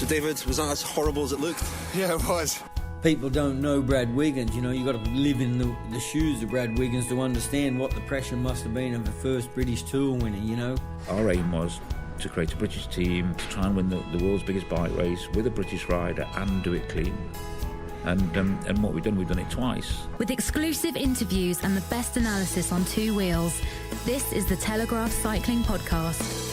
So David, was that as horrible as it looked? Yeah, it was. People don't know Brad Wiggins, you know, you've got to live in the shoes of Brad Wiggins to understand what the pressure must have been of the first British Tour winner, you know. Our aim was to create a British team, to try and win the world's biggest bike race with a British rider and do it clean. And what we've done it twice. With exclusive interviews and the best analysis on two wheels, this is the Telegraph Cycling Podcast.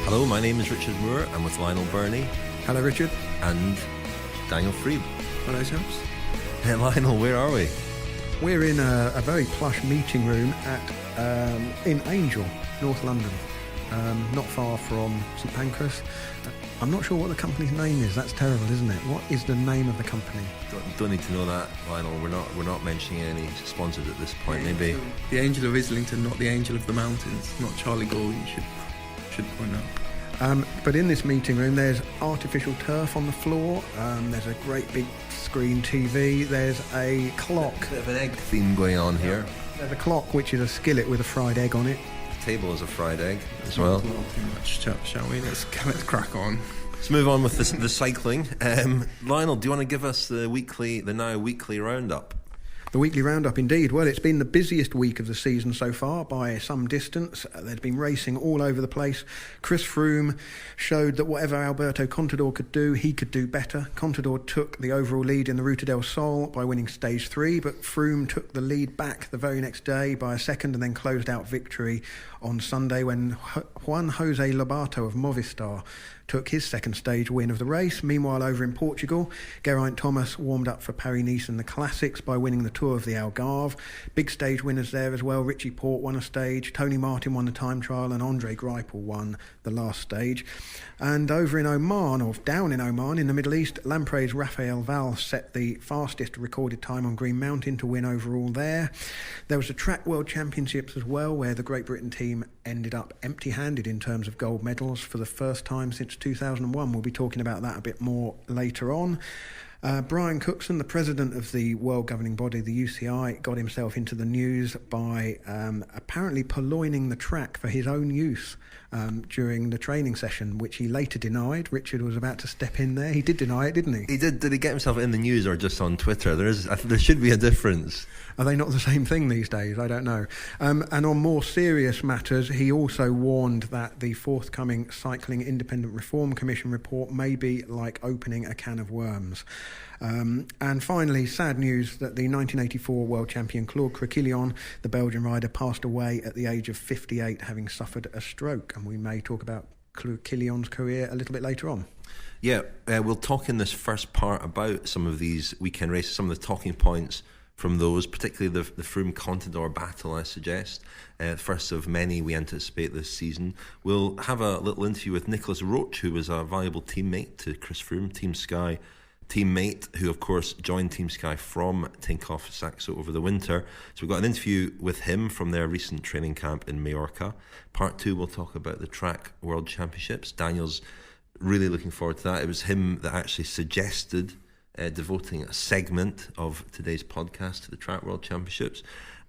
Hello, my name is Richard Moore. I'm with Lionel Birnie. Hello, Richard. And Daniel Friebe. Hello, chaps. Hey, Lionel, where are we? We're in a very plush meeting room in Angel, North London, not far from St Pancras. I'm not sure what the company's name is. That's terrible, isn't it? What is the name of the company? Don't need to know that, Lionel. We're not mentioning any sponsors at this point. Maybe the Angel of Islington, not the Angel of the Mountains, not Charlie Gore. You should point out. But in this meeting room, there's artificial turf on the floor. There's a great big screen TV. There's a clock. Bit of an egg theme going on here. There's a clock which is a skillet with a fried egg on it. The table is a fried egg as well. Not too much, shall we? Let's crack on. Let's move on with the cycling. Lionel, do you want to give us the now weekly roundup? The weekly roundup, indeed. Well, it's been the busiest week of the season so far by some distance. There's been racing all over the place. Chris Froome showed that whatever Alberto Contador could do, he could do better. Contador took the overall lead in the Ruta del Sol by winning stage 3, but Froome took the lead back the very next day by a second and then closed out victory on Sunday when Juan Jose Lobato of Movistar took his second stage win of the race. Meanwhile, over in Portugal, Geraint Thomas warmed up for Paris-Nice and the Classics by winning the Tour of the Algarve. Big stage winners there as well. Richie Porte won a stage, Tony Martin won the time trial, and Andre Greipel won the last stage. And over in Oman, or down in Oman, in the Middle East, Lampre's Rafael Val set the fastest recorded time on Green Mountain to win overall there. There was the Track World Championships as well, where the Great Britain team ended up empty-handed in terms of gold medals for the first time since 2001. We'll be talking about that a bit more later on. Brian Cookson, the president of the world governing body, the UCI, got himself into the news by apparently purloining the track for his own use during the training session, which he later denied. Richard was about to step in there. He did deny it, didn't he? He did. Did he get himself in the news or just on Twitter? There should be a difference. Are they not the same thing these days? I don't know. And on more serious matters, he also warned that the forthcoming Cycling Independent Reform Commission report may be like opening a can of worms. And finally, sad news that the 1984 world champion Claude Criquillon, the Belgian rider, passed away at the age of 58, having suffered a stroke. And we may talk about Criquillon's career a little bit later on. Yeah, we'll talk in this first part about some of these weekend races, some of the talking points from those, particularly the Froome-Contador battle, I suggest. First of many we anticipate this season. We'll have a little interview with Nicolas Roche, who was a valuable teammate to Chris Froome, Team Sky teammate, who of course joined Team Sky from Tinkoff Saxo over the winter. So we've got an interview with him from their recent training camp in Mallorca. Part 2, we'll talk about the Track World Championships. Daniel's really looking forward to that. It was him that actually suggested devoting a segment of today's podcast to the Track World Championships.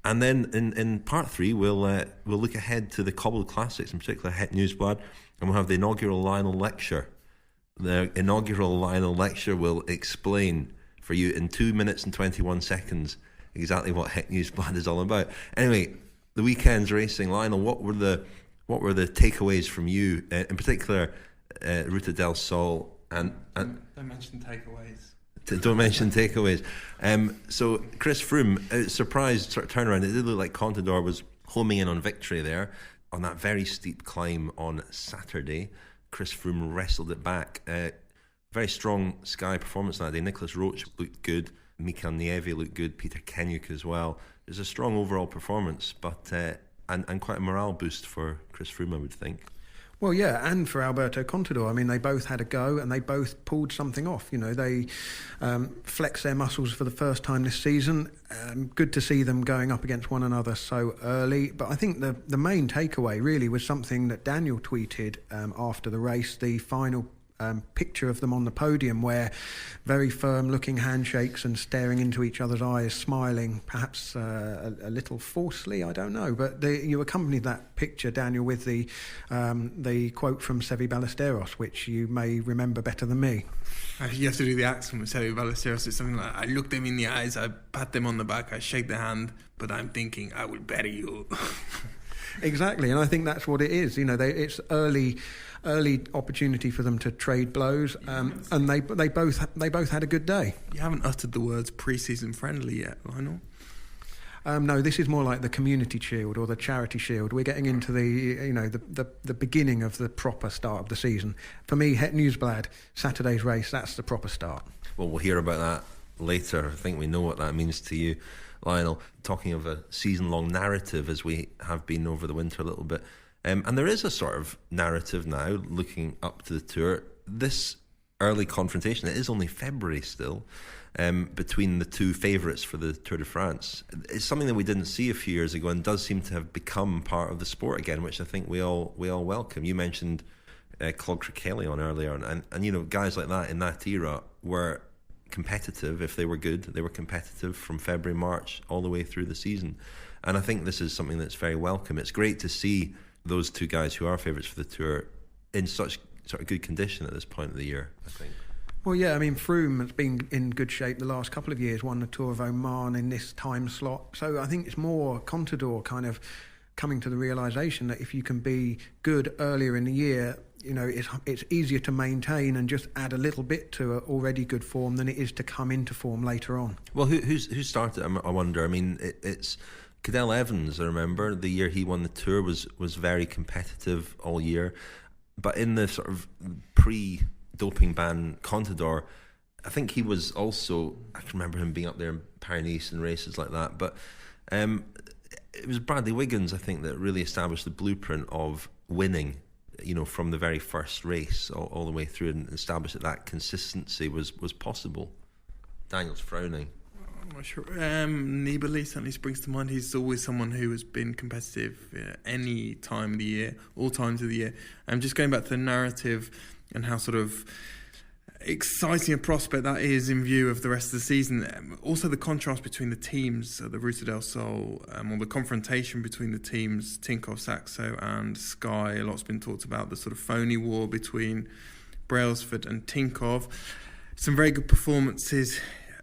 And then in part 3, we'll look ahead to the Cobbled Classics, in particular Het Nieuwsblad, and we'll have the inaugural Lionel lecture. The inaugural Lionel lecture will explain for you in 2 minutes and 21 seconds exactly what Het Nieuwsblad is all about. Anyway, the weekend's racing. Lionel, what were the takeaways from you, in particular Ruta del Sol and don't mention takeaways. Don't mention takeaways. So Chris Froome, surprised sort of turnaround. It did look like Contador was homing in on victory there on that very steep climb on Saturday. Chris Froome wrestled it back. Very strong Sky performance that day. Nicolas Roche looked good. Mikael Nieve looked good. Peter Kenyuk as well. It was a strong overall performance, but and quite a morale boost for Chris Froome, I would think. Well, yeah, and for Alberto Contador. I mean, they both had a go and they both pulled something off. You know, they flexed their muscles for the first time this season. Good to see them going up against one another so early. But I think the main takeaway really was something that Daniel tweeted after the race, the final picture of them on the podium, where very firm-looking handshakes and staring into each other's eyes, smiling, perhaps a little forcefully, I don't know. But you accompanied that picture, Daniel, with the quote from Seve Ballesteros, which you may remember better than me. You have to do the accent with Seve Ballesteros. It's something like, I look them in the eyes, I pat them on the back, I shake their hand, but I'm thinking, I will bury you. Exactly, and I think that's what it is. It's early opportunity for them to trade blows, and they both had a good day. You haven't uttered the words pre-season friendly yet, Lionel. No, this is more like the Community Shield or the Charity Shield. We're getting into the beginning of the proper start of the season. For me, Nieuwsblad, Saturday's race, that's the proper start. Well, we'll hear about that later. I think we know what that means to you, Lionel. Talking of a season-long narrative, as we have been over the winter a little bit. And there is a sort of narrative now, looking up to the Tour. This early confrontation, it is only February still, between the two favourites for the Tour de France. It's something that we didn't see a few years ago and does seem to have become part of the sport again, which I think we all welcome. You mentioned Claude Criquelion earlier, and guys like that in that era were competitive. If they were good, they were competitive from February, March, all the way through the season. And I think this is something that's very welcome. It's great to see those two guys who are favourites for the Tour in such sort of good condition at this point of the year, I think. Well, yeah, I mean, Froome has been in good shape the last couple of years, won the Tour of Oman in this time slot. So I think it's more Contador kind of coming to the realisation that if you can be good earlier in the year, it's easier to maintain and just add a little bit to an already good form than it is to come into form later on. Well, who started, I wonder? I mean, it's Cadel Evans, I remember, the year he won the Tour was very competitive all year. But in the sort of pre-doping ban Contador, I think he was also, I can remember him being up there in Paris and races like that. But it was Bradley Wiggins, I think, that really established the blueprint of winning, from the very first race all the way through, and established that consistency was possible. Daniel's frowning. I'm not sure. Nibali certainly springs to mind. He's always someone who has been competitive any time of the year, all times of the year. Just going back to the narrative and how sort of exciting a prospect that is in view of the rest of the season. Also the contrast between the teams, the Ruta del Sol, or the confrontation between the teams, Tinkoff, Saxo and Sky. A lot's been talked about the sort of phony war between Brailsford and Tinkoff. Some very good performances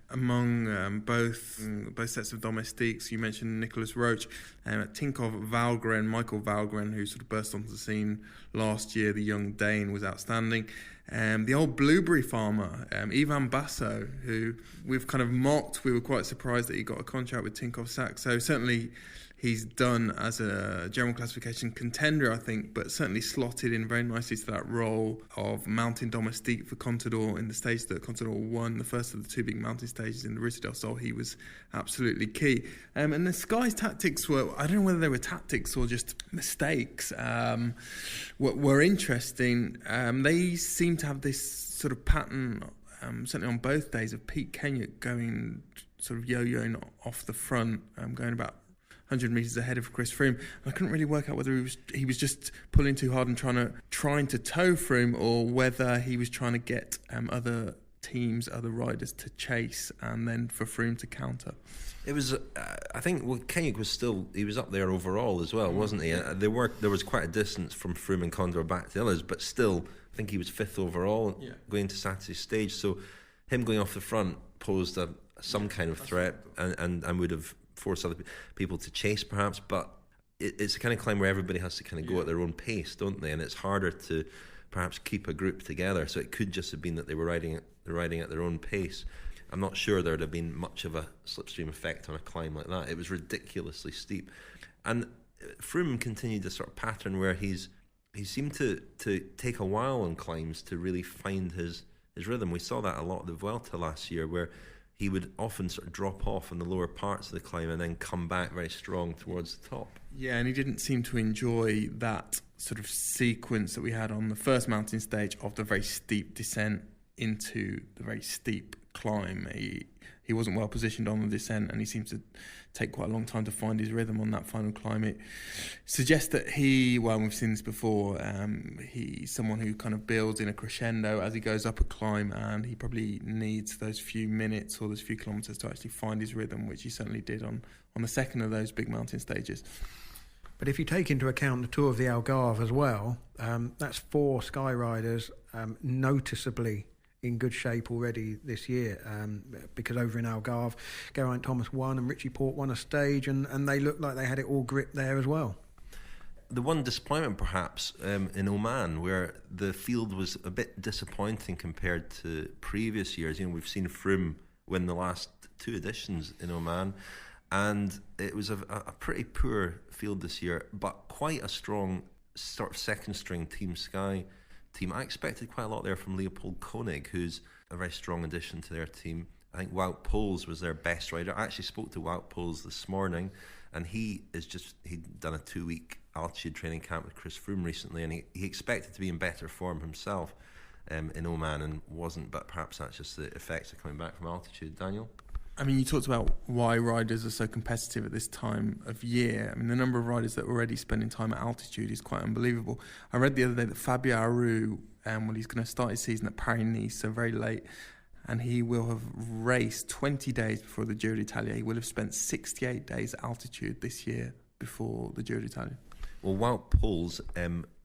among both sets of domestiques. You mentioned Nicolas Roche, Tinkoff, Valgren, Michael Valgren, who sort of burst onto the scene last year. The young Dane was outstanding. The old blueberry farmer, Ivan Basso, who we've kind of mocked. We were quite surprised that he got a contract with Tinkoff Saxo. Certainly he's done as a general classification contender, I think, but certainly slotted in very nicely to that role of mountain domestique for Contador in the stage that Contador won, the first of the two big mountain stages in the Ruta del Sol. He was absolutely key. And the Sky's tactics were, I don't know whether they were tactics or just mistakes, were interesting. They seem to have this sort of pattern, certainly on both days, of Pete Kenyon going sort of yo-yoing off the front, going about 100 metres ahead of Chris Froome. I couldn't really work out whether he was just pulling too hard and trying to tow Froome, or whether he was trying to get other teams, other riders to chase, and then for Froome to counter. It was, I think, Kenyon he was up there overall as well, wasn't he? There was quite a distance from Froome and Contador back to the others, but still, I think he was fifth overall going to Saturday's stage. So him going off the front posed some kind of threat, and would have forced other people to chase perhaps, but it's a kind of climb where everybody has to kind of go at their own pace, don't they? And it's harder to perhaps keep a group together, so it could just have been that they were riding at their own pace. I'm not sure there'd have been much of a slipstream effect on a climb like that. It was ridiculously steep, and Froome continued this sort of pattern where he seemed to take a while on climbs to really find his rhythm. We saw that a lot at the Vuelta last year, where he would often sort of drop off in the lower parts of the climb and then come back very strong towards the top. Yeah, and he didn't seem to enjoy that sort of sequence that we had on the first mountain stage of the very steep descent into the very steep climb. He wasn't well positioned on the descent, and he seems to take quite a long time to find his rhythm on that final climb. It suggests that we've seen this before, he's someone who kind of builds in a crescendo as he goes up a climb, and he probably needs those few minutes or those few kilometres to actually find his rhythm, which he certainly did on the second of those big mountain stages. But if you take into account the Tour of the Algarve as well, that's 4 sky riders noticeably in good shape already this year, because over in Algarve, Geraint Thomas won and Richie Porte won a stage, and they looked like they had it all gripped there as well. The one disappointment perhaps in Oman, where the field was a bit disappointing compared to previous years. We've seen Froome win the last 2 editions in Oman, and it was a pretty poor field this year, but quite a strong sort of second string Team Sky team. I expected quite a lot there from Leopold Koenig, who's a very strong addition to their team. I think Wout Poels was their best rider. I actually spoke to Wout Poels this morning, and he'd done a 2-week altitude training camp with Chris Froome recently, and he expected to be in better form himself in Oman and wasn't, but perhaps that's just the effects of coming back from altitude. Daniel? I mean, you talked about why riders are so competitive at this time of year. I mean, the number of riders that are already spending time at altitude is quite unbelievable. I read the other day that Fabio Aru, he's going to start his season at Paris-Nice, so very late, and he will have raced 20 days before the Giro d'Italia. He will have spent 68 days at altitude this year before the Giro d'Italia. Well, Wout Poels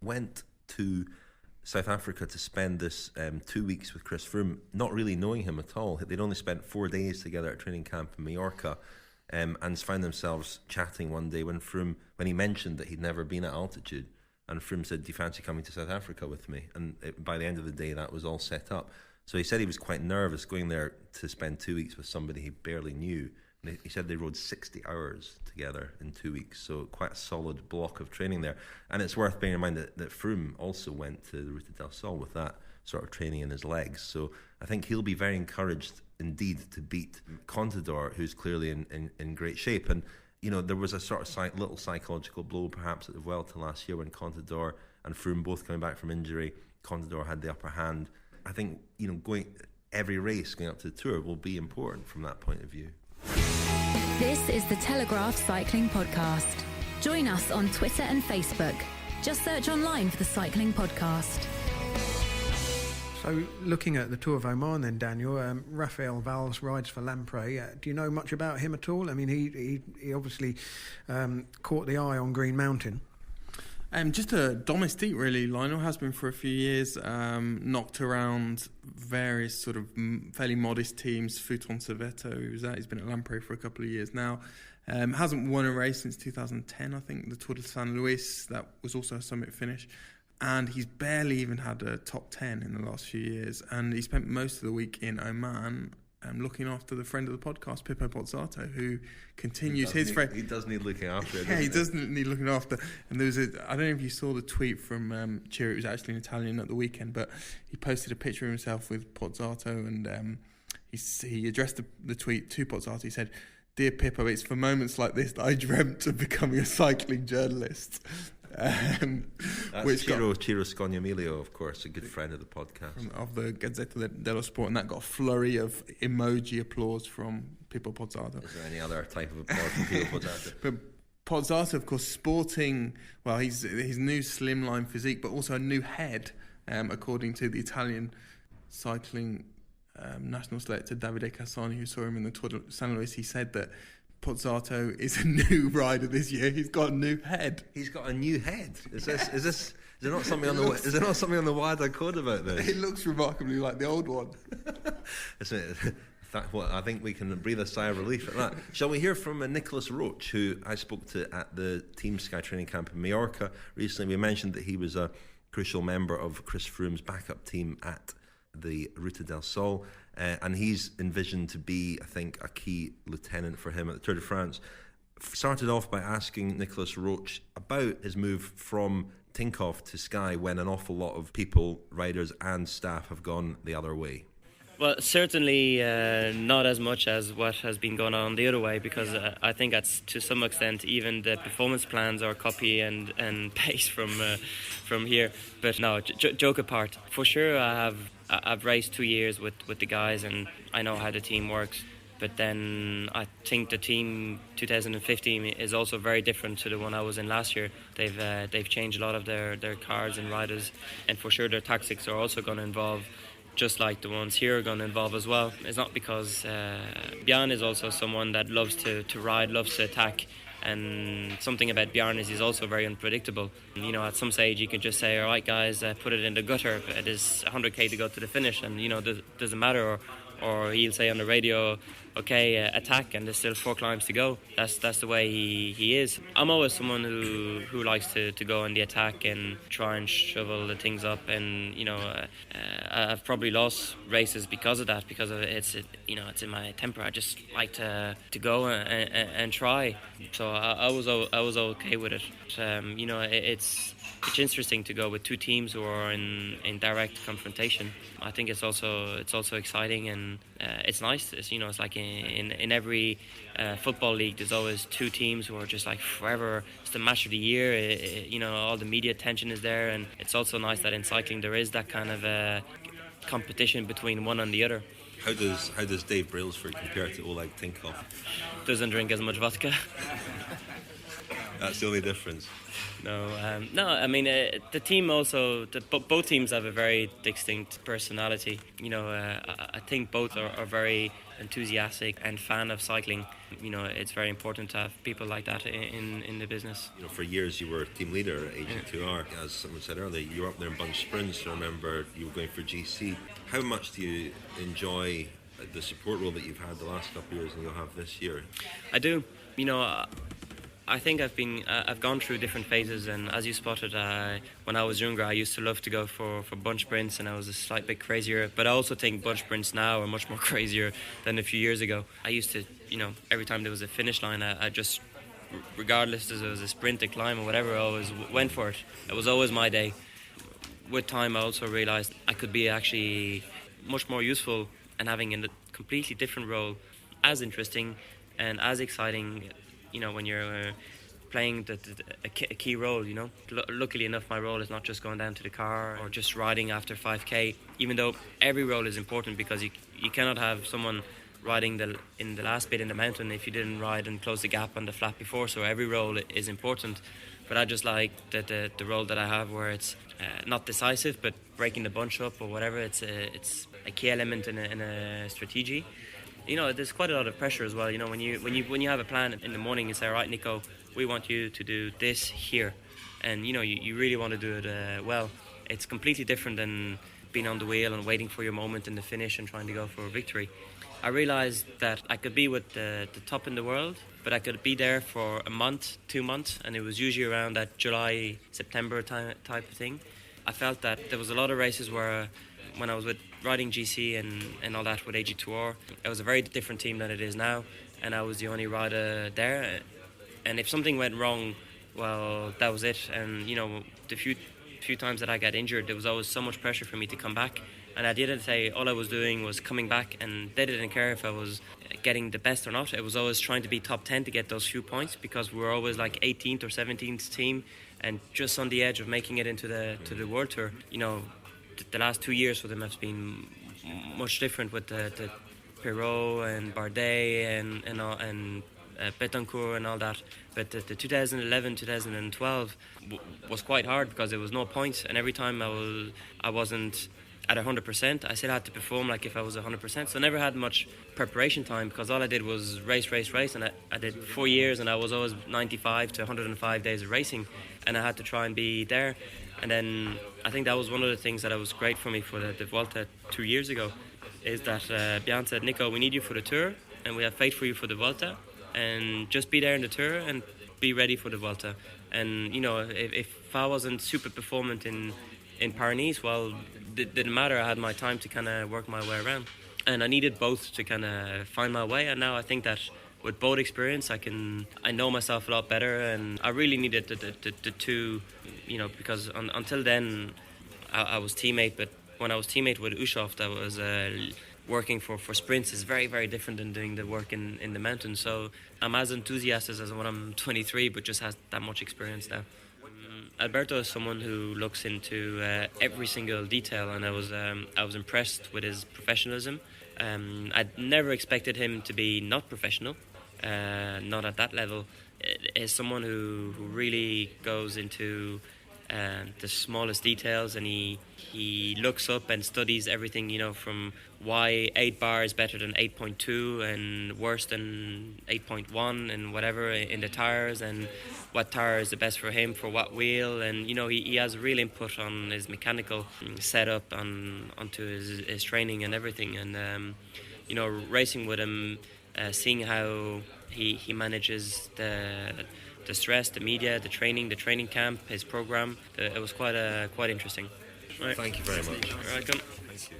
went to South Africa to spend this 2 weeks with Chris Froome, not really knowing him at all. They'd only spent 4 days together at training camp in Mallorca, and found themselves chatting one day when he mentioned that he'd never been at altitude, and Froome said, "Do you fancy coming to South Africa with me?" And by the end of the day, that was all set up. So he said he was quite nervous going there to spend 2 weeks with somebody he barely knew. And he said they rode 60 hours together in 2 weeks, so quite a solid block of training there. And it's worth bearing in mind that Froome also went to the Ruta del Sol with that sort of training in his legs. So I think he'll be very encouraged indeed to beat Contador, who's clearly in great shape. And, there was a sort of little psychological blow perhaps at the Vuelta last year when Contador and Froome both coming back from injury. Contador had the upper hand. I think, every race going up to the Tour will be important from that point of view. This is the Telegraph Cycling Podcast. Join us on Twitter and Facebook. Just search online for the Cycling Podcast. So looking at the Tour of Oman then, Daniel, Rafael Valls rides for Lamprey. Do you know much about him at all? I mean, he obviously caught the eye on Green Mountain. Just a domestique, really. Lionel has been for a few years, knocked around various sort of fairly modest teams. Fouton Servetto, he's been at Lamprey for a couple of years now. Hasn't won a race since 2010, I think, the Tour de San Luis. That was also a summit finish. And he's barely even had a top 10 in the last few years. And he spent most of the week in Oman looking after the friend of the podcast, Pippo Pozzato, who continues his friend. He does need looking after. Yeah, he does need looking after. And there was I don't know if you saw the tweet from Chiro. It was actually in Italian at the weekend, but he posted a picture of himself with Pozzato, and he addressed the tweet to Pozzato. He said, "Dear Pippo, it's for moments like this that I dreamt of becoming a cycling journalist." That's Ciro Scognamiglio, of course, a good friend of the podcast. Of the Gazzetta dello Sport, and that got a flurry of emoji applause from Pippo Pozzato. Is there any other type of applause from Pippo Pozzato? But Pozzato, of course, sporting, his new slimline physique, but also a new head, according to the Italian cycling national selector Davide Cassani, who saw him in the Tour de San Luis. He said that Pozzato is a new rider this year. He's got a new head. He's got a new head. Is there not something on the WADA code about this? It looks remarkably like the old one. I think we can breathe a sigh of relief at that. Shall we hear from Nicolas Roche, who I spoke to at the Team Sky training camp in Mallorca recently? We mentioned that he was a crucial member of Chris Froome's backup team at the Ruta del Sol, and he's envisioned to be, I think, a key lieutenant for him at the Tour de France. Started off by asking Nicolas Roche about his move from Tinkoff to Sky when an awful lot of people, riders and staff have gone the other way. Well, certainly not as much as what has been going on the other way, because I think that's to some extent even the performance plans are copy and paste from here. But no, joke apart, for sure I have I've raced 2 years with the guys, and I know how the team works. But then I think the team 2015 is also very different to the one I was in last year. They've changed a lot of their cars and riders, and for sure their tactics are also going to evolve, just like the ones here are going to evolve as well. It's not because Bjarne is also someone that loves to ride, loves to attack. And something about Bjarne is he's also very unpredictable. You know, at some stage you can just say, all right guys, put it in the gutter, it is 100k to go to the finish, and you know, doesn't matter. Or he'll say on the radio, okay, attack, and there's still 4 climbs to go. That's the way he is. I'm always someone who likes to go on the attack and try and shovel the things up, and you know, I've probably lost races because of that, because of it's in my temper. I just like to go and try. So I was okay with it. You know, it's interesting to go with 2 teams who are in direct confrontation. I think it's also exciting, and it's nice. It's like in every football league, there's always 2 teams who are just like forever. It's the match of the year. You know, all the media attention is there, and it's also nice that in cycling there is that kind of competition between one and the other. How does Dave Brailsford compare to Oleg Tinkoff? Doesn't drink as much vodka. That's the only difference. No. I mean, the team also, both teams have a very distinct personality. You know, I think both are very enthusiastic and fan of cycling. You know, it's very important to have people like that in the business. You know, for years you were team leader at AG2R. As someone said earlier, you were up there in bunch sprints. I remember you were going for GC. How much do you enjoy the support role that you've had the last couple of years and you'll have this year? I do. You know, I think I've gone through different phases, and as you spotted, when I was younger, I used to love to go for bunch sprints, and I was a slight bit crazier. But I also think bunch sprints now are much more crazier than a few years ago. I used to, you know, every time there was a finish line, I just, regardless if it was a sprint, a climb, or whatever, I always went for it. It was always my day. With time, I also realised I could be actually much more useful and having a completely different role, as interesting and as exciting. You know, when you're playing a key role, you know. Luckily enough, my role is not just going down to the car or just riding after 5k, even though every role is important, because you cannot have someone riding in the last bit in the mountain if you didn't ride and close the gap on the flat before. So every role is important. But I just like the role that I have, where it's not decisive, but breaking the bunch up or whatever. It's a key element in a strategy. You know, there's quite a lot of pressure as well. You know, when you have a plan in the morning, you say, all right, Nico, we want you to do this here, and you know, you really want to do it well. It's completely different than being on the wheel and waiting for your moment in the finish and trying to go for a victory. I realised that I could be with the top in the world, but I could be there for a month, 2 months, and it was usually around that July, September type of thing. I felt that there was a lot of races where, when I was with riding GC and all that with AG2R, it was a very different team than it is now, and I was the only rider there. And if something went wrong, well, that was it. And you know, the few times that I got injured, there was always so much pressure for me to come back. And I didn't say all I was doing was coming back, and they didn't care if I was getting the best or not. It was always trying to be top 10 to get those few points, because we were always like 18th or 17th team and just on the edge of making it into the World Tour. You know, the last 2 years for them have been much different with the Perrault and Bardet and Betancourt and all that. But the 2011, 2012 was quite hard, because there was no points, and every time I wasn't at 100%, I still had to perform like if I was 100%. So I never had much preparation time, because all I did was race, and I did 4 years, and I was always 95 to 105 days of racing, and I had to try and be there. And then I think that was one of the things that was great for me for the Volta 2 years ago, is that Bjarne said, Nico, we need you for the Tour, and we have faith for you for the Volta, and just be there in the Tour and be ready for the Volta. And you know, if I wasn't super performant in Paris, well, it didn't matter. I had my time to kind of work my way around, and I needed both to kind of find my way. And now I think that with both experience, I know myself a lot better, and I really needed the two, you know, because until then I was teammate, but when I was teammate with Ushoft, I was working for sprints is very, very different than doing the work in the mountains. So I'm as enthusiastic as when I'm 23, but just has that much experience now. Alberto is someone who looks into every single detail, and I was impressed with his professionalism. I'd never expected him to be not professional, not at that level. Is someone who really goes into the smallest details, and he looks up and studies everything, from why 8 bar is better than 8.2 and worse than 8.1 and whatever in the tires, and what tire is the best for him for what wheel, and he has real input on his mechanical setup onto his training and everything, and racing with him, seeing how he manages the stress, the media, the training camp, his program. It was quite interesting. Right. Thank you very much. You're welcome. Thank you.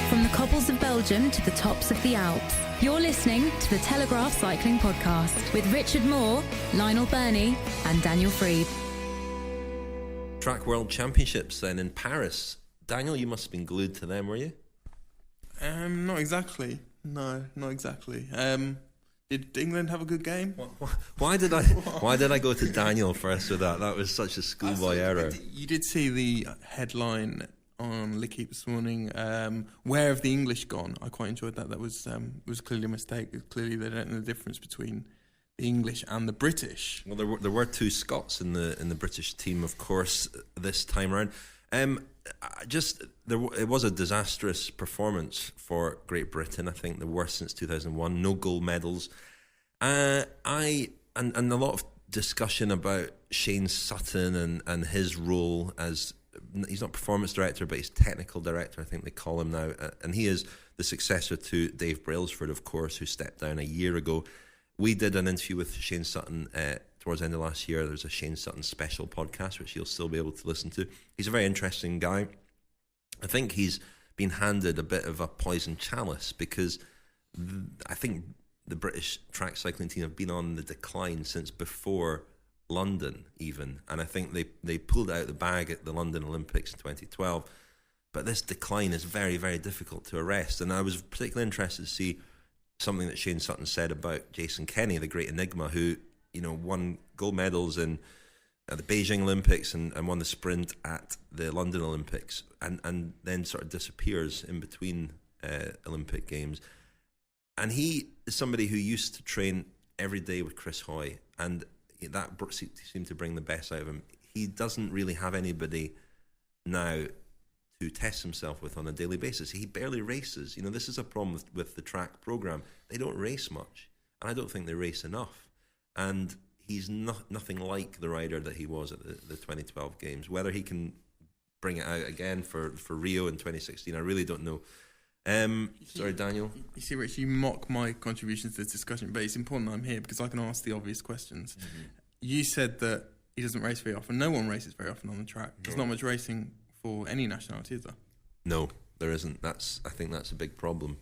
From the cobbles of Belgium to the tops of the Alps, you're listening to the Telegraph Cycling Podcast with Richard Moore, Lionel Birnie and Daniel Friebe. Track World Championships then in Paris. Daniel, you must have been glued to them, were you? Not exactly. No, not exactly. Did England have a good game? Why did I go to Daniel first with that? That was such a schoolboy error. You did see the headline on L'Equipe this morning. Where have the English gone? I quite enjoyed that. That was clearly a mistake. Clearly, they don't know the difference between the English and the British. Well, there were 2 Scots in the British team, of course, this time around. It was a disastrous performance for Great Britain. I think the worst since 2001. No gold medals. And a lot of discussion about Shane Sutton and his role as, he's not performance director, but he's technical director, I think they call him now. And he is the successor to Dave Brailsford, of course, who stepped down a year ago. We did an interview with Shane Sutton towards the end of last year. There's a Shane Sutton special podcast, which you'll still be able to listen to. He's a very interesting guy. I think he's been handed a bit of a poison chalice because I think the British track cycling team have been on the decline since before London even. And I think they pulled out the bag at the London Olympics in 2012. But this decline is very, very difficult to arrest. And I was particularly interested to see something that Shane Sutton said about Jason Kenny, the great enigma, who won gold medals in the Beijing Olympics and won the sprint at the London Olympics, and then sort of disappears in between Olympic Games. And he is somebody who used to train every day with Chris Hoy, and that seemed to bring the best out of him. He doesn't really have anybody now to test himself with on a daily basis. He barely races. This is a problem with the track program. They don't race much, and I don't think they race enough. And he's nothing like the rider that he was at the 2012 Games. Whether he can bring it out again for Rio in 2016, I really don't know. Sorry, Daniel. You see, Rich, you mock my contributions to this discussion, but it's important that I'm here because I can ask the obvious questions. Mm-hmm. You said that he doesn't race very often. No one races very often on the track. No. There's not much racing for any nationality, is there? No, there isn't. I think that's a big problem.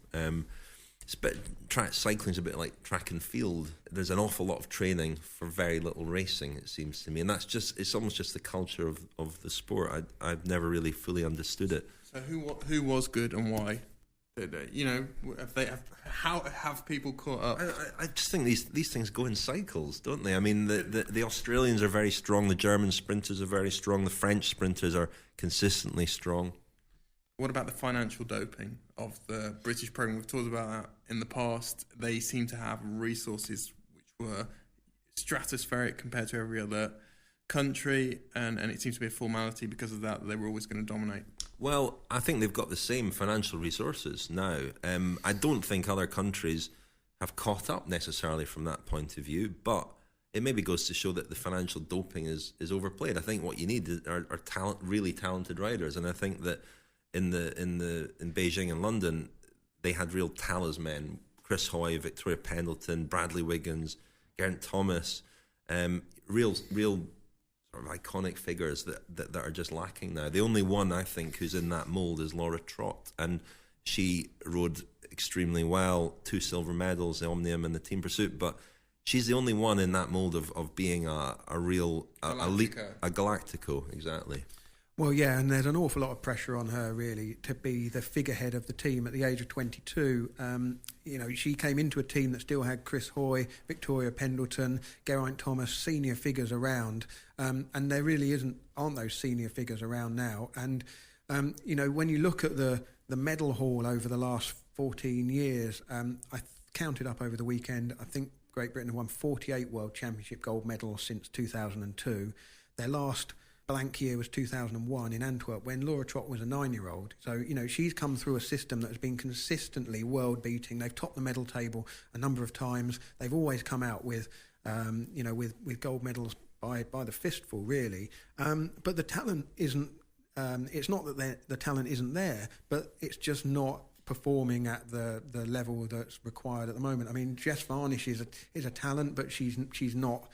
Track cycling's a bit like track and field. There's an awful lot of training for very little racing, it seems to me, and it's almost just the culture of the sport. I've never really fully understood it. So who was good and why? How have people caught up? I just think these things go in cycles, don't they? I mean, the Australians are very strong, the German sprinters are very strong, the French sprinters are consistently strong. What about the financial doping of the British program? We've talked about that in the past. They seem to have resources which were stratospheric compared to every other country, and it seems to be a formality because of that. They were always going to dominate. Well, I think they've got the same financial resources now. I don't think other countries have caught up necessarily from that point of view, but it maybe goes to show that the financial doping is overplayed. I think what you need are really talented riders, and I think that in Beijing and London, they had real talisman: Chris Hoy, Victoria Pendleton, Bradley Wiggins, Geraint Thomas, real sort of iconic figures that are just lacking now. The only one I think who's in that mould is Laura Trott, and she rode extremely well, 2 silver medals, the Omnium and the team pursuit, but she's the only one in that mould of being a real elite, a Galactico, exactly. Well, yeah, and there's an awful lot of pressure on her, really, to be the figurehead of the team at the age of 22. She came into a team that still had Chris Hoy, Victoria Pendleton, Geraint Thomas, senior figures around, and there really aren't those senior figures around now. And, when you look at the medal haul over the last 14 years, I counted up over the weekend, I think Great Britain have won 48 World Championship gold medals since 2002. Their last blank year was 2001 in Antwerp when Laura Trott was a 9-year-old. So, she's come through a system that has been consistently world-beating. They've topped the medal table a number of times. They've always come out with gold medals by the fistful, really. But the talent isn't... it's not that the talent isn't there, but it's just not performing at the level that's required at the moment. I mean, Jess Varnish is a talent, but she's not...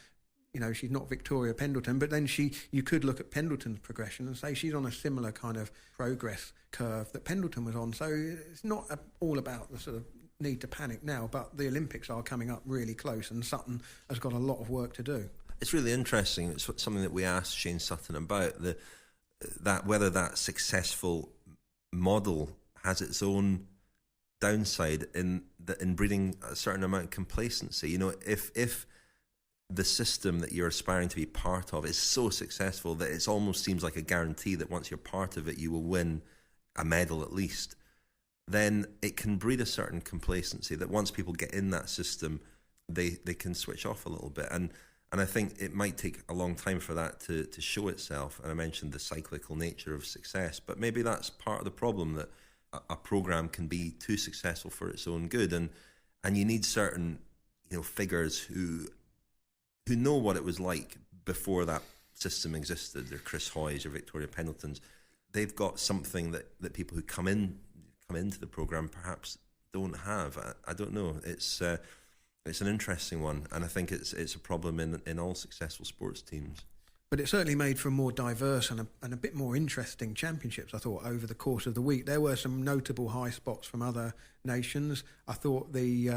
she's not Victoria Pendleton, but then you could look at Pendleton's progression and say she's on a similar kind of progress curve that Pendleton was on. So it's not all about the sort of need to panic now, but the Olympics are coming up really close and Sutton has got a lot of work to do. It's really interesting. It's something that we asked Shane Sutton about, that whether that successful model has its own downside in breeding a certain amount of complacency. If the system that you're aspiring to be part of is so successful that it almost seems like a guarantee that once you're part of it, you will win a medal at least, then it can breed a certain complacency that once people get in that system, they can switch off a little bit. And I think it might take a long time for that to show itself. And I mentioned the cyclical nature of success, but maybe that's part of the problem, that a program can be too successful for its own good. And you need certain, figures who know what it was like before that system existed. They're Chris Hoys or Victoria Pendletons. They've got something that people who come into the programme perhaps don't have. I don't know. It's an interesting one, and I think it's a problem in all successful sports teams. But it certainly made for a more diverse and a bit more interesting championships, I thought, over the course of the week. There were some notable high spots from other nations. I thought the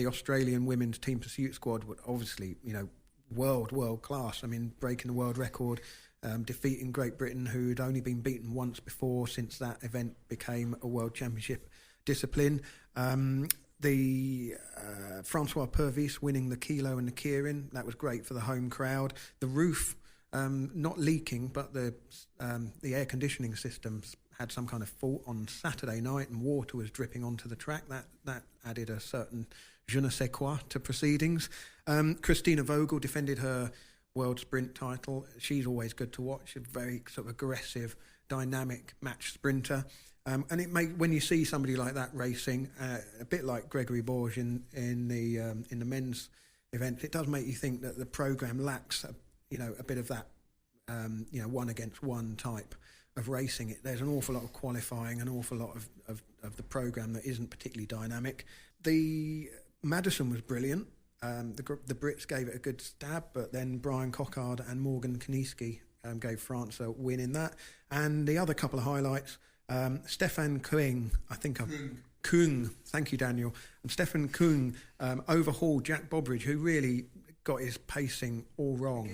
Australian women's team pursuit squad would obviously, world class. I mean, breaking the world record, defeating Great Britain, who'd only been beaten once before since that event became a world championship discipline. The Francois Purvis winning the kilo and the keirin, that was great for the home crowd. The roof not leaking, but the air conditioning systems had some kind of fault on Saturday night and water was dripping onto the track. That added a certain je ne sais quoi to proceedings. Christina Vogel defended her world sprint title. She's always good to watch, a very sort of aggressive, dynamic match sprinter. And when you see somebody like that racing, a bit like Gregory Borge in the men's event, it does make you think that the programme lacks a bit of that one against one type of racing. There's an awful lot of qualifying, an awful lot of the programme that isn't particularly dynamic. The Madison was brilliant. The Brits gave it a good stab, but then Brian Cockard and Morgan Kaniski gave France a win in that. And the other couple of highlights, Stefan Kung, Kung, thank you, Daniel. And Stefan Kung overhauled Jack Bobridge, who really got his pacing all wrong.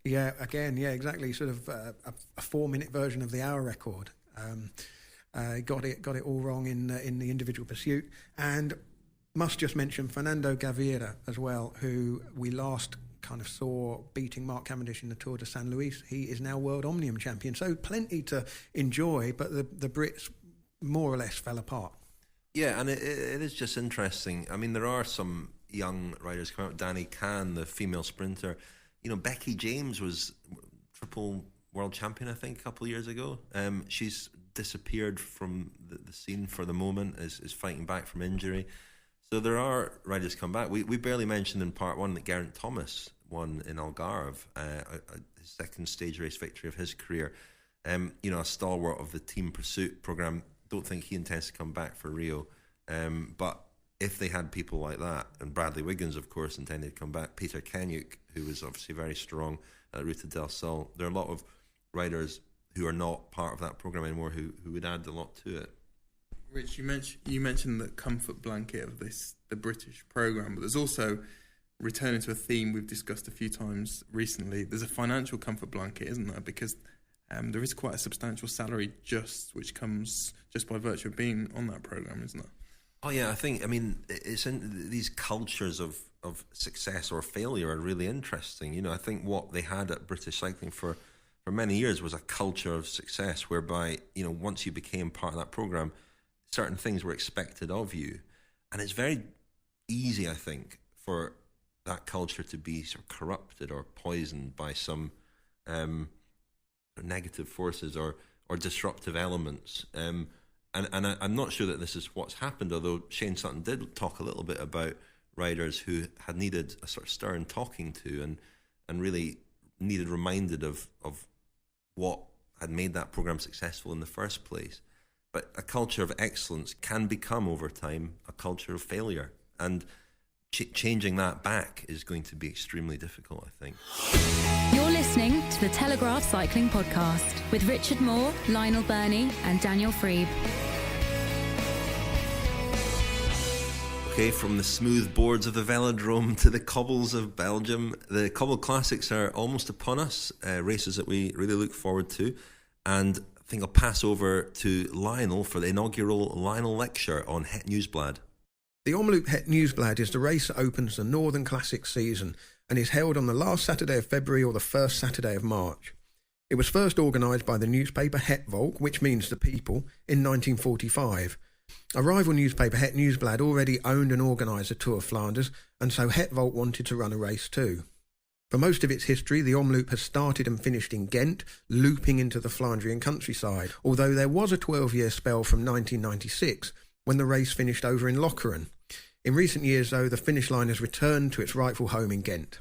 Again? Yeah, exactly. Sort of a 4-minute version of the hour record. Got it all wrong in the individual pursuit. And must just mention Fernando Gaviria as well, who we last kind of saw beating Mark Cavendish in the Tour de San Luis. He is now World Omnium Champion. So plenty to enjoy, but the Brits more or less fell apart. Yeah, and it is just interesting. I mean, there are some young riders coming out. Danny Kahn, the female sprinter. Becky James was triple world champion, I think, a couple of years ago. She's disappeared from the scene for the moment, is fighting back from injury. So there are riders come back. We barely mentioned in part one that Geraint Thomas won in Algarve, his second stage race victory of his career. A stalwart of the team pursuit programme. Don't think he intends to come back for Rio. But if they had people like that, and Bradley Wiggins, of course, intended to come back, Peter Kenyuk, who was obviously very strong at Ruta del Sol, there are a lot of riders who are not part of that programme anymore who would add a lot to it. Rich, you mentioned the comfort blanket of the British programme, but there's also, returning to a theme we've discussed a few times recently, there's a financial comfort blanket, isn't there? Because there is quite a substantial salary which comes just by virtue of being on that programme, isn't it? Oh yeah, it's in these cultures of success or failure are really interesting. I think what they had at British Cycling for many years was a culture of success whereby, once you became part of that programme, certain things were expected of you. And it's very easy, I think, for that culture to be sort of corrupted or poisoned by some negative forces or disruptive elements. And I'm not sure that this is what's happened, although Shane Sutton did talk a little bit about riders who had needed a sort of stern talking to and really needed reminded of what had made that programme successful in the first place. But a culture of excellence can become, over time, a culture of failure. And changing that back is going to be extremely difficult, I think. You're listening to the Telegraph Cycling Podcast with Richard Moore, Lionel Birnie and Daniel Friebe. Okay, from the smooth boards of the velodrome to the cobbles of Belgium, the Cobble Classics are almost upon us, races that we really look forward to. And I think I'll pass over to Lionel for the inaugural Lionel lecture on Het Nieuwsblad. The Omloop Het Nieuwsblad is the race that opens the Northern Classics season and is held on the last Saturday of February or the first Saturday of March. It was first organised by the newspaper Het Volk, which means the people, in 1945. A rival newspaper, Het Nieuwsblad, already owned and organised the Tour of Flanders, and so Het Volk wanted to run a race too. For most of its history, the Omloop has started and finished in Ghent, looping into the Flandrian countryside, although there was a 12-year spell from 1996 when the race finished over in Lokeren. In recent years, though, the finish line has returned to its rightful home in Ghent.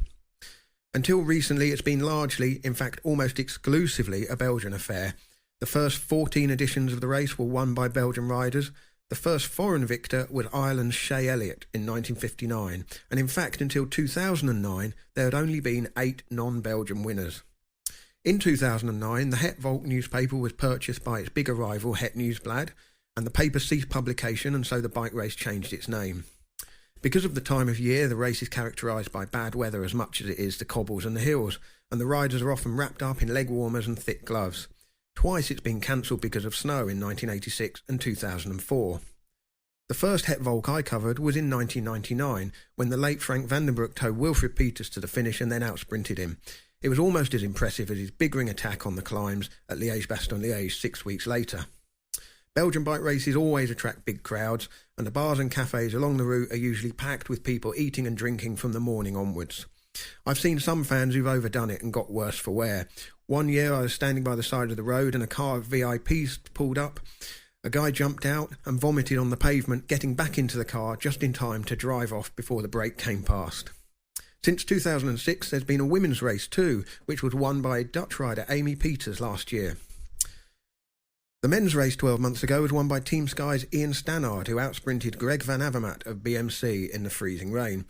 Until recently, it's been largely, in fact almost exclusively, a Belgian affair. The first 14 editions of the race were won by Belgian riders. The first foreign victor was Ireland's Shea Elliott in 1959, and in fact until 2009 there had only been 8 non-Belgian winners. In 2009 the Het Volk newspaper was purchased by its bigger rival Het Nieuwsblad, and the paper ceased publication, and so the bike race changed its name. Because of the time of year, the race is characterised by bad weather as much as it is the cobbles and the hills, and the riders are often wrapped up in leg warmers and thick gloves. Twice it's been cancelled because of snow in 1986 and 2004. The first Het Volk I covered was in 1999, when the late Frank Vandenbroek towed Wilfried Peters to the finish and then outsprinted him. It was almost as impressive as his big ring attack on the climbs at Liège-Bastogne-Liège 6 weeks later. Belgian bike races always attract big crowds, and the bars and cafes along the route are usually packed with people eating and drinking from the morning onwards. I've seen some fans who've overdone it and got worse for wear. One year I was standing by the side of the road and a car of VIPs pulled up. A guy jumped out and vomited on the pavement, getting back into the car just in time to drive off before the brake came past. Since 2006 there's been a women's race too, which was won by Dutch rider Amy Peters last year. The men's race 12 months ago was won by Team Sky's Ian Stannard, who outsprinted Greg van Avermaet of BMC in the freezing rain.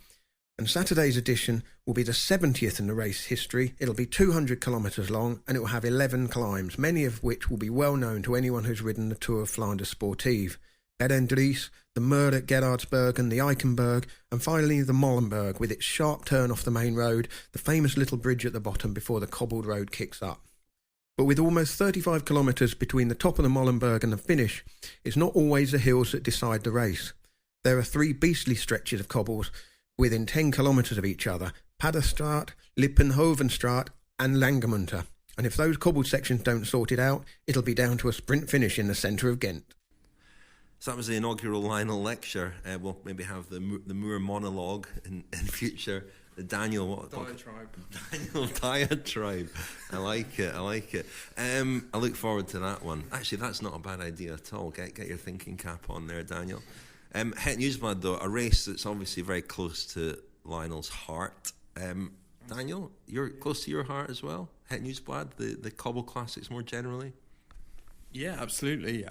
And Saturday's edition will be the 70th in the race history. It'll be 200 kilometres long and it will have 11 climbs, many of which will be well known to anyone who's ridden the Tour of Flanders Sportive. Berendries, the Muur at Gerardsbergen, the Eichenberg, and finally the Molenberg with its sharp turn off the main road, the famous little bridge at the bottom before the cobbled road kicks up. But with almost 35 kilometres between the top of the Molenberg and the finish, it's not always the hills that decide the race. There are 3 beastly stretches of cobbles within 10 kilometres of each other: Paddestraat, Lippenhovenstraat and Langemunter. And if those cobbled sections don't sort it out, it'll be down to a sprint finish in the centre of Ghent. So that was the inaugural Lionel lecture. We'll maybe have the Moor monologue in future. Daniel diatribe. I like it. I look forward to that one. Actually, that's not a bad idea at all. Get your thinking cap on there, Daniel. Het Nieuwsblad, though, a race that's obviously very close to Lionel's heart. Daniel, you're close to your heart as well? Het Nieuwsblad, the Cobble Classics more generally? Yeah, absolutely.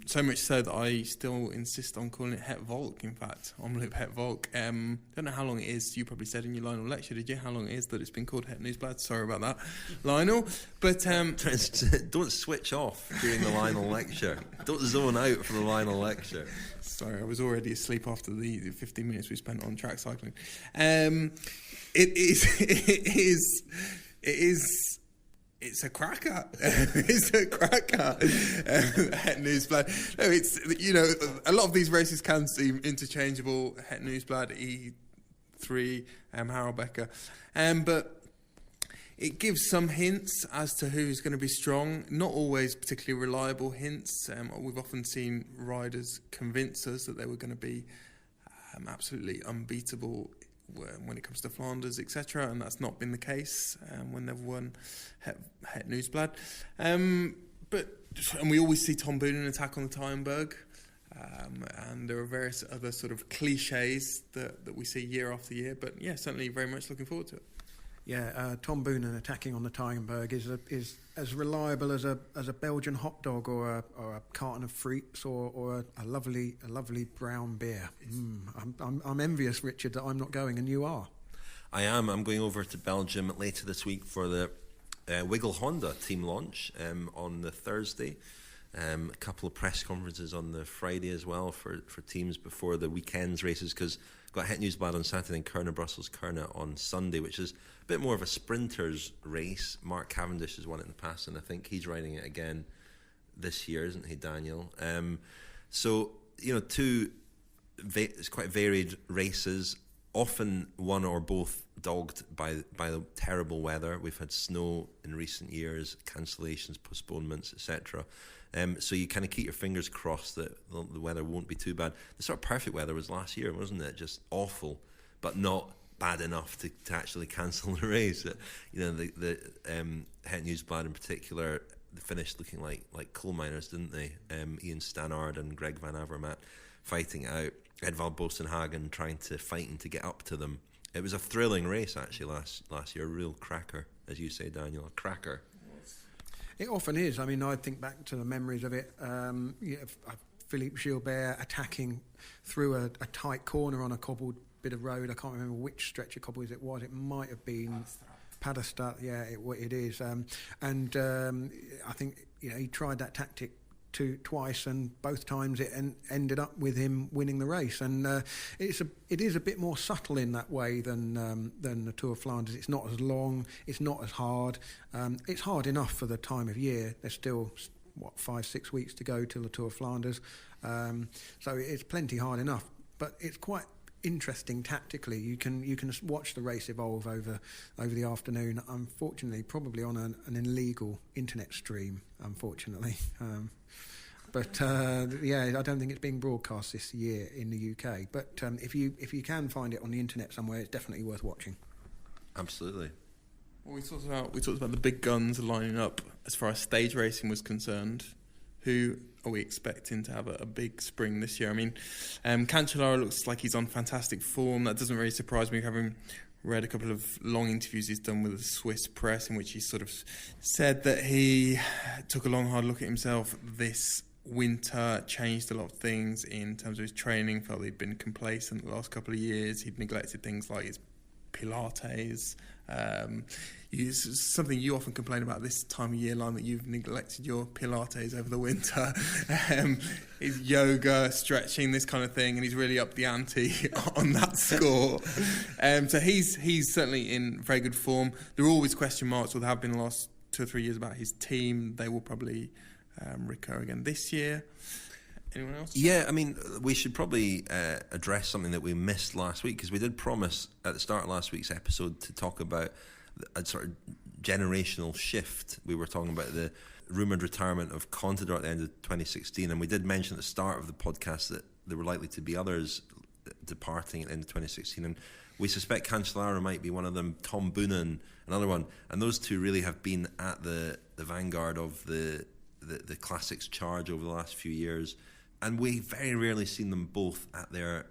So much so that I still insist on calling it Het Volk, in fact. Omloop Het Volk. Don't know how long it is, you probably said in your Lionel lecture, did you? How long it is that it's been called Het Nieuwsblad? Sorry about that, Lionel. But don't switch off during the Lionel lecture. Don't zone out for the Lionel lecture. Sorry, I was already asleep after the 15 minutes we spent on track cycling. It is it's a cracker. It's a cracker. Het Nieuwsblad. No, it's, you know, a lot of these races can seem interchangeable. Het Nieuwsblad, E3, Harelbeke. But it gives some hints as to who's going to be strong. Not always particularly reliable hints. We've often seen riders convince us that they were going to be absolutely unbeatable when it comes to Flanders, etc., and that's not been the case when they've won Het Nieuwsblad. And we always see Tom Boonen attack on the Tyenberg, and there are various other sort of cliches that we see year after year. But yeah, certainly very much looking forward to it. Yeah, Tom Boonen attacking on the Tyenberg is as reliable as a Belgian hot dog or a carton of Friebes or a lovely brown beer. I'm envious, Richard, that I'm not going and you are. I am. I'm going over to Belgium later this week for the Wiggle Honda team launch on the Thursday. A couple of press conferences on the Friday as well for teams before the weekend's races, because got Het Nieuwsblad on Saturday and Kuurne-Brussels-Kuurne on Sunday, which is a bit more of a sprinter's race. Mark Cavendish has won it in the past, and I think he's riding it again this year, isn't he, Daniel? So, you know, it's quite varied races, often one or both dogged by the terrible weather. We've had snow in recent years, cancellations, postponements, etc. So you kind of keep your fingers crossed that the weather won't be too bad. The sort of perfect weather was last year, wasn't it? Just awful, but not bad enough to actually cancel the race. You know, the Het Nieuwsblad in particular, they finished looking like coal miners, didn't they? Ian Stannard and Greg Van Avermaet fighting it out. Edvald Boasson-Hagen trying to fight and to get up to them. It was a thrilling race actually last year, a real cracker, as you say, Daniel, a cracker. It often is. I mean, I think back to the memories of it. Philippe Gilbert attacking through a tight corner on a cobbled bit of road. I can't remember which stretch of cobbles it was. It might have been Paderstad. Yeah, it is. I think, you know, he tried that tactic twice, and both times it ended up with him winning the race. And it is a bit more subtle in that way than the Tour of Flanders. It's not as long, it's not as hard. It's hard enough for the time of year. There's still 5-6 weeks to go till the Tour of Flanders, so it's plenty hard enough. But it's quite interesting tactically. You can watch the race evolve over the afternoon. Unfortunately, probably on an illegal internet stream. Unfortunately. But I don't think it's being broadcast this year in the UK. But if you can find it on the internet somewhere, it's definitely worth watching. Absolutely. Well, we talked about the big guns lining up as far as stage racing was concerned. Who are we expecting to have a big spring this year? I mean, Cancellara looks like he's on fantastic form. That doesn't really surprise me, having read a couple of long interviews he's done with the Swiss press in which he sort of said that he took a long, hard look at himself this winter, changed a lot of things in terms of his training, felt he'd been complacent the last couple of years. He'd neglected things like his Pilates. Something you often complain about this time of year, Lime, that you've neglected your Pilates over the winter. His yoga, stretching, this kind of thing, and he's really upped the ante on that score. So he's certainly in very good form. There are always question marks, or there have been the last 2 or 3 years, about his team. They will probably recur again this year. Anyone else? Yeah, I mean, we should probably address something that we missed last week, because we did promise at the start of last week's episode to talk about a sort of generational shift. We were talking about the rumoured retirement of Contador at the end of 2016, and we did mention at the start of the podcast that there were likely to be others departing at the end of 2016, and we suspect Cancellara might be one of them, Tom Boonen, another one, and those two really have been at the vanguard of the classics charge over the last few years. And we very rarely seen them both at their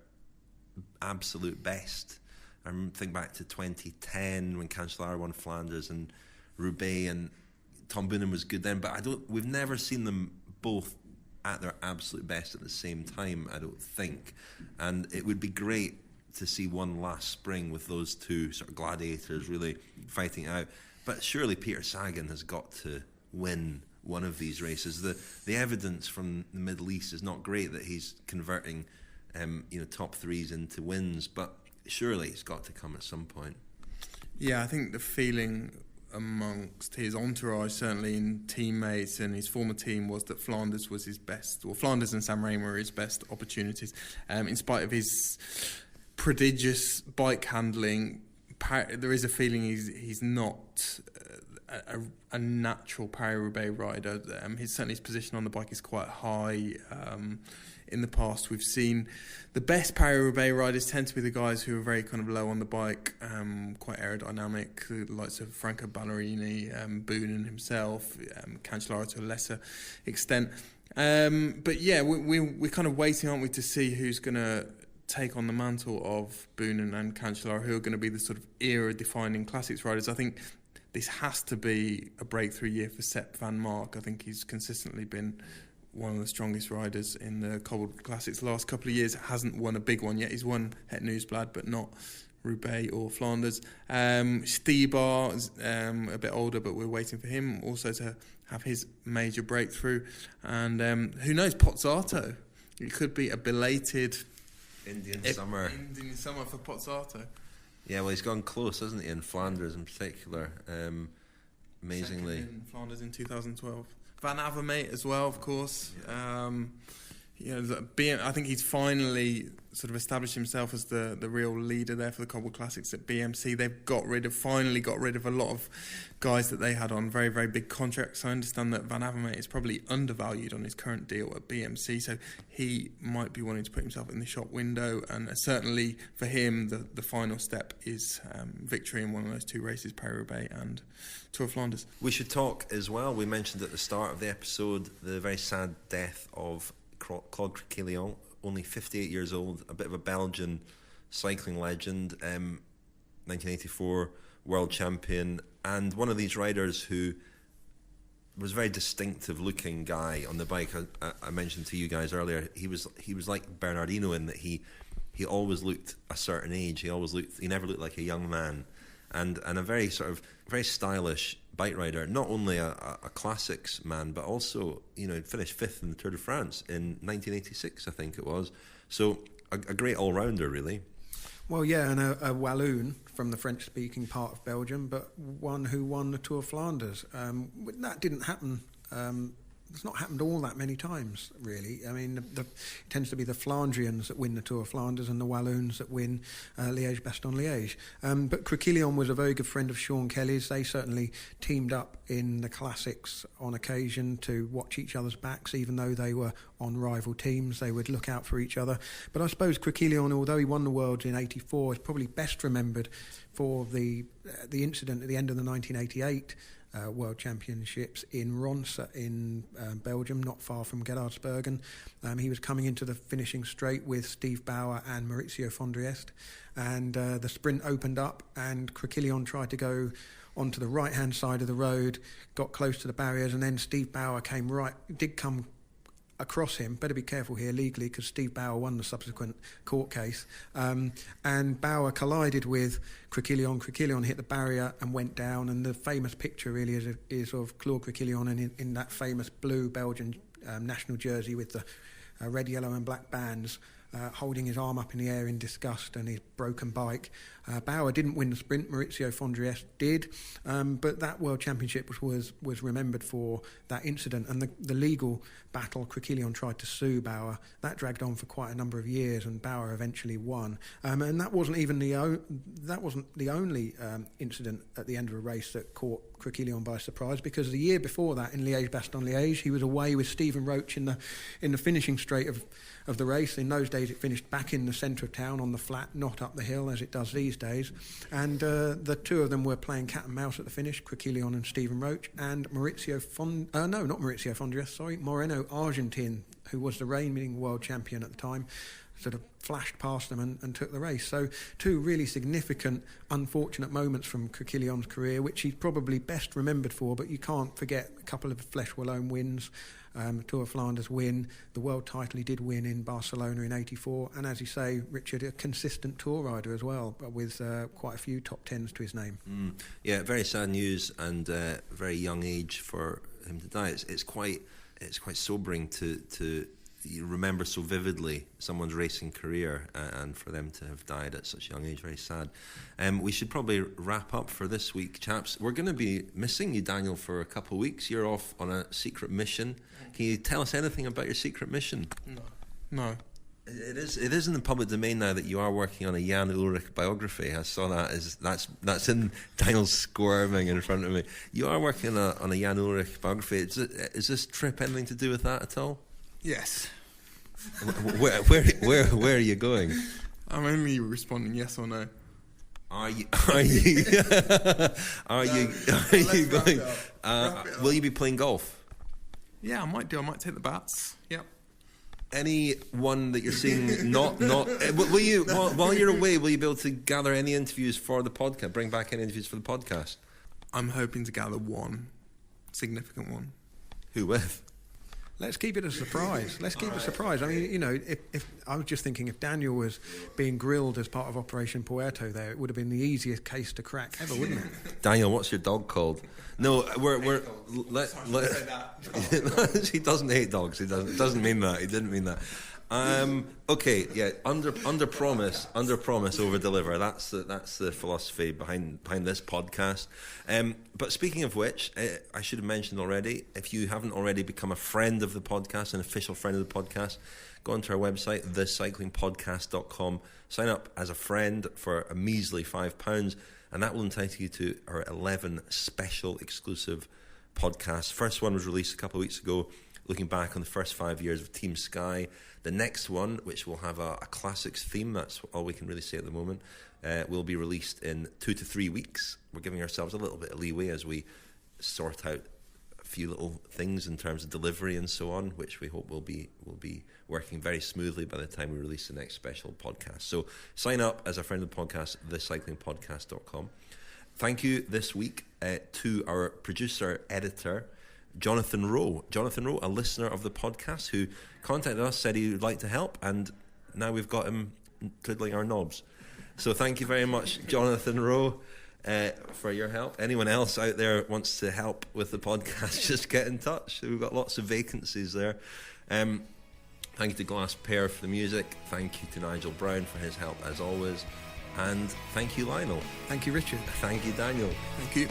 absolute best. I think back to 2010 when Cancellara won Flanders and Roubaix, and Tom Boonen was good then. But we've never seen them both at their absolute best at the same time, I don't think. And it would be great to see one last spring with those two sort of gladiators really fighting it out. But surely Peter Sagan has got to win one of these races. The evidence from the Middle East is not great that he's converting top threes into wins, but surely it's got to come at some point. Yeah, I think the feeling amongst his entourage, certainly in teammates and his former team, was that Flanders was his best, or Flanders and San Remo were his best opportunities. In spite of his prodigious bike handling, there is a feeling he's not a natural Paris-Roubaix rider. Certainly his position on the bike is quite high. In the past, we've seen the best Paris-Roubaix riders tend to be the guys who are very kind of low on the bike, quite aerodynamic, the likes of Franco Ballerini, Boonen himself, Cancellara to a lesser extent. But yeah, we're kind of waiting, aren't we, to see who's going to take on the mantle of Boonen and Cancellara, who are going to be the sort of era-defining classics riders. I think this has to be a breakthrough year for Sepp van Mark. I think he's consistently been one of the strongest riders in the Cobbled Classics the last couple of years. Hasn't won a big one yet. He's won Het Nieuwsblad, but not Roubaix or Flanders. Stibar is a bit older, but we're waiting for him also to have his major breakthrough. And who knows, Pozzato. It could be a belated Indian summer for Pozzato. Yeah, well, he's gone close, hasn't he, in Flanders in particular. Amazingly. Second in Flanders in 2012. Van Avermaet as well, of course. I think he's finally sort of established himself as the real leader there for the Cobbled Classics at BMC. They've finally got rid of a lot of guys that they had on very, very big contracts. I understand that Van Avermaet is probably undervalued on his current deal at BMC, so he might be wanting to put himself in the shop window. And certainly for him, the final step is victory in one of those two races, Paris-Roubaix and Tour of Flanders. We should talk as well. We mentioned at the start of the episode the very sad death of Claude Criquelion, only 58 years old, a bit of a Belgian cycling legend, 1984 world champion, and one of these riders who was a very distinctive looking guy on the bike. I mentioned to you guys earlier, he was like Bernardino in that he always looked a certain age. He never looked like a young man, and a very sort of very stylish bike rider, not only a classics man, but also, finished 5th in the Tour de France in 1986, I think it was. So a great all-rounder, really. Well, yeah, and a Walloon from the French-speaking part of Belgium, but one who won the Tour of Flanders. That didn't happen. It's not happened all that many times, really. I mean, it tends to be the Flandrians that win the Tour of Flanders and the Walloons that win Liège-Bastogne-Liège. But Criquelion was a very good friend of Sean Kelly's. They certainly teamed up in the classics on occasion to watch each other's backs, even though they were on rival teams. They would look out for each other. But I suppose Criquelion, although he won the Worlds in '84, is probably best remembered for the incident at the end of the 1988 World Championships in Ronse in Belgium, not far from Gerardsbergen. He was coming into the finishing straight with Steve Bauer and Maurizio Fondriest, and the sprint opened up and Criquelion tried to go onto the right-hand side of the road, got close to the barriers, and then Steve Bauer did come across him. Better be careful here legally, because Steve Bauer won the subsequent court case. And Bauer collided with Criquelion. Criquelion hit the barrier and went down. And the famous picture really is of Claude Criquelion in that famous blue Belgian national jersey with the red, yellow and black bands, holding his arm up in the air in disgust and his broken bike. Bauer didn't win the sprint, Maurizio Fondriest did, but that World Championship was remembered for that incident, and the legal battle. Criquelion tried to sue Bauer. That dragged on for quite a number of years, and Bauer eventually won. And that wasn't the only incident at the end of a race that caught Criquelion by surprise, because the year before that in Liège-Bastogne-Liège, he was away with Stephen Roche in the finishing straight of the race. In those days, it finished back in the centre of town on the flat, not up the hill as it does these days. And the two of them were playing cat and mouse at the finish, Criquelion and Stephen Roche, and Moreno Argentin, who was the reigning world champion at the time, sort of flashed past them and took the race. So two really significant, unfortunate moments from Criquelion's career, which he's probably best remembered for, but you can't forget a couple of Flèche Wallonne wins, Tour of Flanders win, the world title he did win in Barcelona in '84, and as you say, Richard, a consistent tour rider as well, but with quite a few top tens to his name. Yeah, very sad news, and very young age for him to die. It's quite sobering to you remember so vividly someone's racing career, and for them to have died at such a young age, very sad. We should probably wrap up for this week, chaps. We're going to be missing you, Daniel, for a couple of weeks. You're off on a secret mission. Can you tell us anything about your secret mission? No. It is in the public domain now that you are working on a Jan Ullrich biography. I saw that's in Daniel squirming in front of me. You are working on a Jan Ullrich biography. Is this trip anything to do with that at all? Yes. Where are you going? I'm only responding yes or no. Are you going? Will you be playing golf? Yeah, I might do. I might take the bats. Yep. Anyone that you're seeing will you while you're away, will you be able to gather any interviews for the podcast, bring back any interviews for the podcast? I'm hoping to gather one significant one. Who with? Let's keep it a surprise. Let's keep it a surprise. I mean, you know, if I was just thinking, if Daniel was being grilled as part of Operation Puerto there, it would have been the easiest case to crack ever, wouldn't it? Daniel, what's your dog called? No, he doesn't hate dogs. He doesn't mean that. He didn't mean that. Okay, yeah. Under promise, over deliver. That's the philosophy behind this podcast. But speaking of which, I should have mentioned already, if you haven't already become a friend of the podcast, an official friend of the podcast, go onto our website, thecyclingpodcast.com, sign up as a friend for a measly £5, and that will entitle you to our 11 special exclusive podcasts. First one was released a couple of weeks ago, looking back on the first 5 years of Team Sky. The next one, which will have a classics theme, that's all we can really say at the moment, will be released in 2 to 3 weeks. We're giving ourselves a little bit of leeway as we sort out a few little things in terms of delivery and so on, which we hope will be working very smoothly by the time we release the next special podcast. So sign up as a friend of the podcast, thecyclingpodcast.com. Thank you this week to our producer, editor, Jonathan Rowe, a listener of the podcast who contacted us, said he would like to help, and now we've got him twiddling our knobs. So thank you very much, Jonathan Rowe, for your help. Anyone else out there wants to help with the podcast, just get in touch. We've got lots of vacancies there. Thank you to Glass Pear for the music. Thank you to Nigel Brown for his help as always. And thank you, Lionel. Thank you, Richard. Thank you, Daniel. Thank you.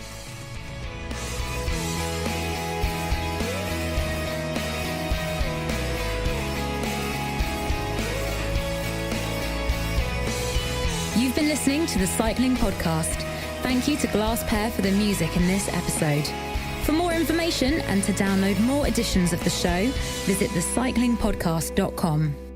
You've been listening to the Cycling Podcast. Thank you to Glass Pear for the music in this episode. For more information and to download more editions of the show, visit thecyclingpodcast.com.